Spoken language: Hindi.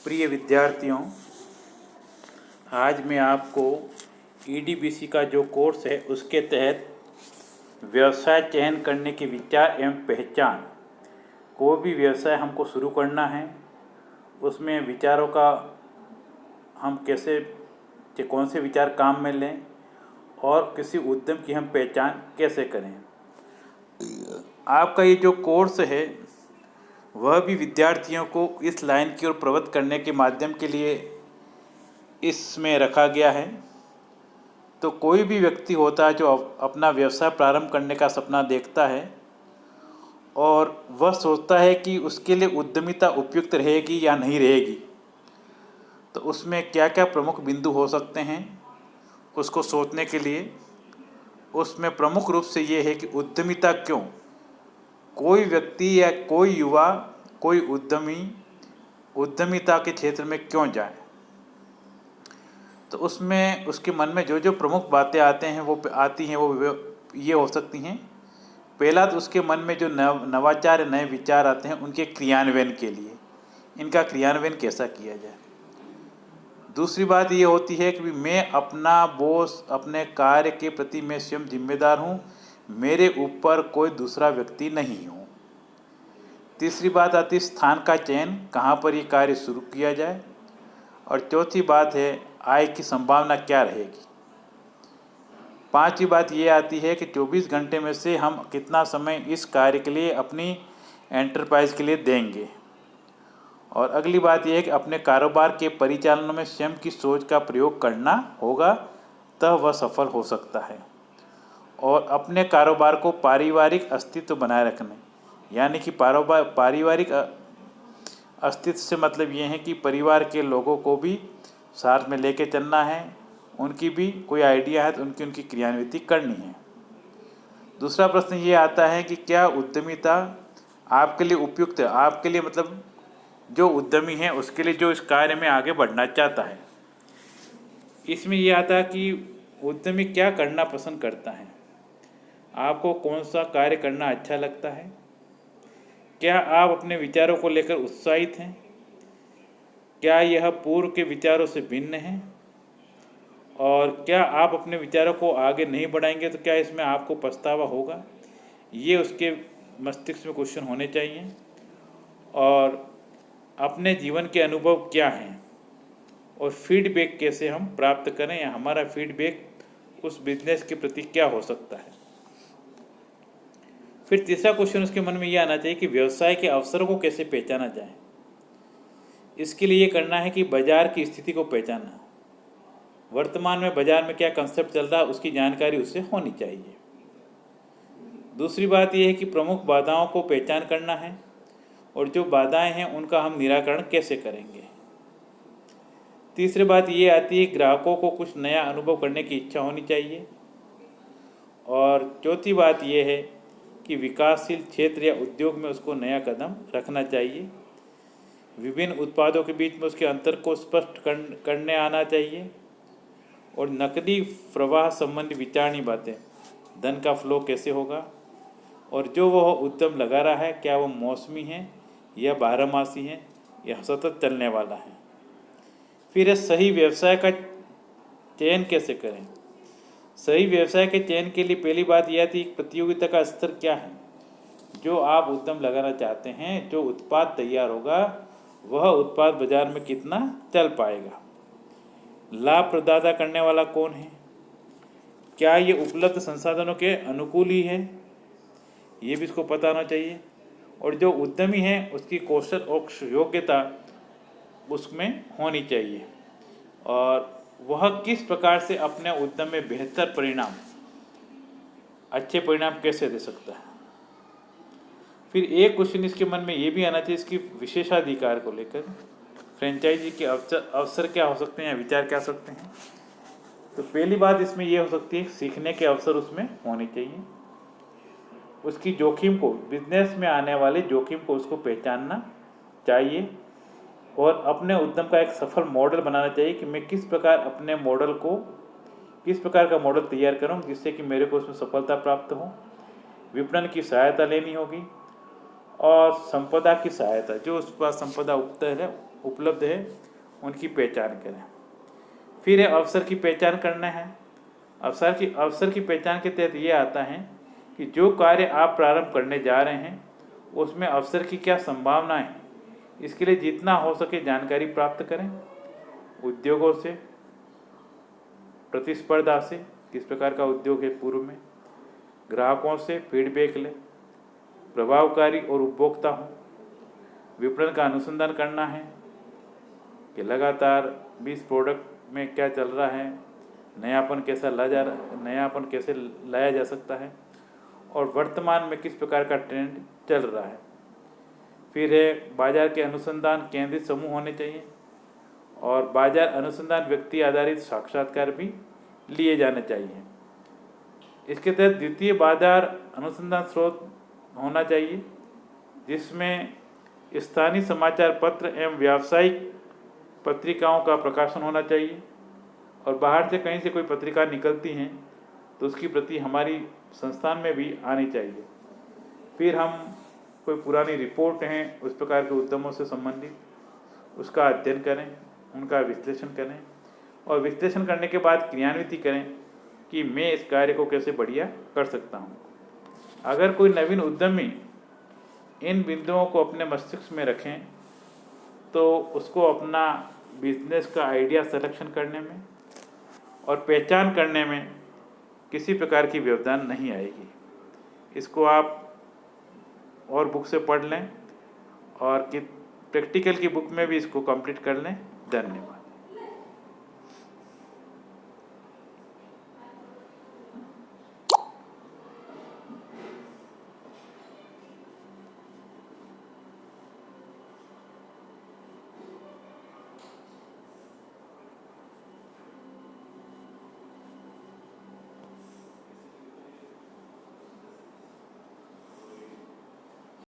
प्रिय विद्यार्थियों, आज मैं आपको ईडीबीसी का जो कोर्स है उसके तहत व्यवसाय चयन करने के विचार एवं पहचान। कोई भी व्यवसाय हमको शुरू करना है, उसमें विचारों का हम कौन से विचार काम में लें और किसी उद्यम की हम पहचान कैसे करें। आपका ये जो कोर्स है वह भी विद्यार्थियों को इस लाइन की ओर प्रवृत्त करने के माध्यम के लिए इसमें रखा गया है। तो कोई भी व्यक्ति होता है जो अपना व्यवसाय प्रारंभ करने का सपना देखता है और वह सोचता है कि उसके लिए उद्यमिता उपयुक्त रहेगी या नहीं रहेगी, तो उसमें क्या क्या प्रमुख बिंदु हो सकते हैं उसको सोचने के लिए। उसमें प्रमुख रूप से ये है कि उद्यमिता क्यों, कोई व्यक्ति या कोई युवा, कोई उद्यमी उद्यमिता के क्षेत्र में क्यों जाए। तो उसमें उसके मन में जो जो प्रमुख बातें आती हैं वो ये हो सकती हैं। पहला, तो उसके मन में जो नवाचार या नए विचार आते हैं उनके क्रियान्वयन के लिए, इनका क्रियान्वयन कैसा किया जाए। दूसरी बात ये होती है कि मैं अपना बॉस, अपने कार्य के प्रति मैं स्वयं जिम्मेदार हूँ, मेरे ऊपर कोई दूसरा व्यक्ति नहीं हूँ। तीसरी बात आती है स्थान का चयन, कहाँ पर ये कार्य शुरू किया जाए। और चौथी बात है आय की संभावना क्या रहेगी। पांचवी बात ये आती है कि 24 घंटे में से हम कितना समय इस कार्य के लिए, अपनी एंटरप्राइज के लिए देंगे। और अगली बात यह है कि अपने कारोबार के परिचालन में स्वयं की सोच का प्रयोग करना होगा, तब वह सफल हो सकता है। और अपने कारोबार को पारिवारिक अस्तित्व बनाए रखने, यानी कि पारिवारिक अस्तित्व से मतलब ये है कि परिवार के लोगों को भी साथ में लेके चलना है, उनकी भी कोई आइडिया है तो उनकी क्रियान्विति करनी है। दूसरा प्रश्न ये आता है कि क्या उद्यमिता आपके लिए उपयुक्त है, आपके लिए मतलब जो उद्यमी है उसके लिए जो इस कार्य में आगे बढ़ना चाहता है। इसमें ये आता है कि उद्यमी क्या करना पसंद करता है, आपको कौन सा कार्य करना अच्छा लगता है, क्या आप अपने विचारों को लेकर उत्साहित हैं, क्या यह पूर्व के विचारों से भिन्न है, और क्या आप अपने विचारों को आगे नहीं बढ़ाएंगे तो क्या इसमें आपको पछतावा होगा। ये उसके मस्तिष्क में क्वेश्चन होने चाहिए। और अपने जीवन के अनुभव क्या हैं और फीडबैक कैसे हम प्राप्त करें, या हमारा फीडबैक उस बिजनेस के प्रति क्या हो सकता है। फिर तीसरा क्वेश्चन उसके मन में ये आना चाहिए कि व्यवसाय के अवसरों को कैसे पहचाना जाए। इसके लिए ये करना है कि बाजार की स्थिति को पहचानना, वर्तमान में बाजार में क्या कंसेप्ट चल रहा है उसकी जानकारी उससे होनी चाहिए। दूसरी बात यह है कि प्रमुख बाधाओं को पहचान करना है और जो बाधाएं हैं उनका हम निराकरण कैसे करेंगे। तीसरी बात ये आती है ग्राहकों को कुछ नया अनुभव करने की इच्छा होनी चाहिए। और चौथी बात यह है कि विकासशील क्षेत्र या उद्योग में उसको नया कदम रखना चाहिए। विभिन्न उत्पादों के बीच में उसके अंतर को स्पष्ट करने आना चाहिए। और नकदी प्रवाह संबंधी विचारणी बातें, धन का फ्लो कैसे होगा, और जो वह उद्यम लगा रहा है क्या वो मौसमी है या बारहमासी है या सतत चलने वाला है। फिर सही व्यवसाय का चयन कैसे करें। सही व्यवसाय के चयन के लिए पहली बात यह थी प्रतियोगिता का स्तर क्या है। जो आप उद्यम लगाना चाहते हैं, जो उत्पाद तैयार होगा वह उत्पाद बाजार में कितना चल पाएगा, लाभ प्रदाता करने वाला कौन है, क्या ये उपलब्ध संसाधनों के अनुकूल ही है, ये भी इसको पता होना चाहिए। और जो उद्यमी है उसकी कौशल और योग्यता उसमें होनी चाहिए, और वह किस प्रकार से अपने उद्यम में बेहतर परिणाम, अच्छे परिणाम कैसे दे सकता है। फिर एक क्वेश्चन इसके मन में ये भी आना चाहिए इसकी विशेषाधिकार को लेकर, फ्रेंचाइजी के अवसर क्या हो सकते हैं या विचार क्या हो सकते हैं। तो पहली बात इसमें यह हो सकती है सीखने के अवसर उसमें होने चाहिए। उसकी जोखिम को, बिजनेस में आने वाले जोखिम को उसको पहचानना चाहिए और अपने उद्यम का एक सफल मॉडल बनाना चाहिए कि मैं किस प्रकार अपने मॉडल को, किस प्रकार का मॉडल तैयार करूं जिससे कि मेरे को उसमें सफलता प्राप्त हो। विपणन की सहायता लेनी होगी और संपदा की सहायता, जो उस पर संपदा उपलब्ध है उपलब्ध है उनकी पहचान करें। फिर है अवसर की पहचान करना है। अवसर की पहचान के तहत ये आता है कि जो कार्य आप प्रारंभ करने जा रहे हैं उसमें अवसर की क्या संभावना है, इसके लिए जितना हो सके जानकारी प्राप्त करें। उद्योगों से, प्रतिस्पर्धा से, किस प्रकार का उद्योग है पूर्व में, ग्राहकों से फीडबैक लें, प्रभावकारी और उपभोक्ता हो। विपणन का अनुसंधान करना है कि लगातार भी इस प्रोडक्ट में क्या चल रहा है, नयापन कैसे लाया जा सकता है और वर्तमान में किस प्रकार का ट्रेंड चल रहा है। फिर है बाजार के अनुसंधान केंद्रित समूह होने चाहिए और बाजार अनुसंधान व्यक्ति आधारित साक्षात्कार भी लिए जाने चाहिए। इसके तहत द्वितीय बाजार अनुसंधान स्रोत होना चाहिए जिसमें स्थानीय समाचार पत्र एवं व्यावसायिक पत्रिकाओं का प्रकाशन होना चाहिए और बाहर से कहीं से कोई पत्रिका निकलती हैं तो उसकी प्रति हमारी संस्थान में भी आनी चाहिए। फिर हम कोई पुरानी रिपोर्ट हैं उस प्रकार के उद्यमों से संबंधित उसका अध्ययन करें, उनका विश्लेषण करें और विश्लेषण करने के बाद क्रियान्वित करें कि मैं इस कार्य को कैसे बढ़िया कर सकता हूँ। अगर कोई नवीन उद्यमी इन बिंदुओं को अपने मस्तिष्क में रखें तो उसको अपना बिजनेस का आइडिया सिलेक्शन करने में और पहचान करने में किसी प्रकार की व्यवधान नहीं आएगी। इसको आप और बुक से पढ़ लें और कि प्रैक्टिकल की बुक में भी इसको कंप्लीट कर लें। धन्यवाद।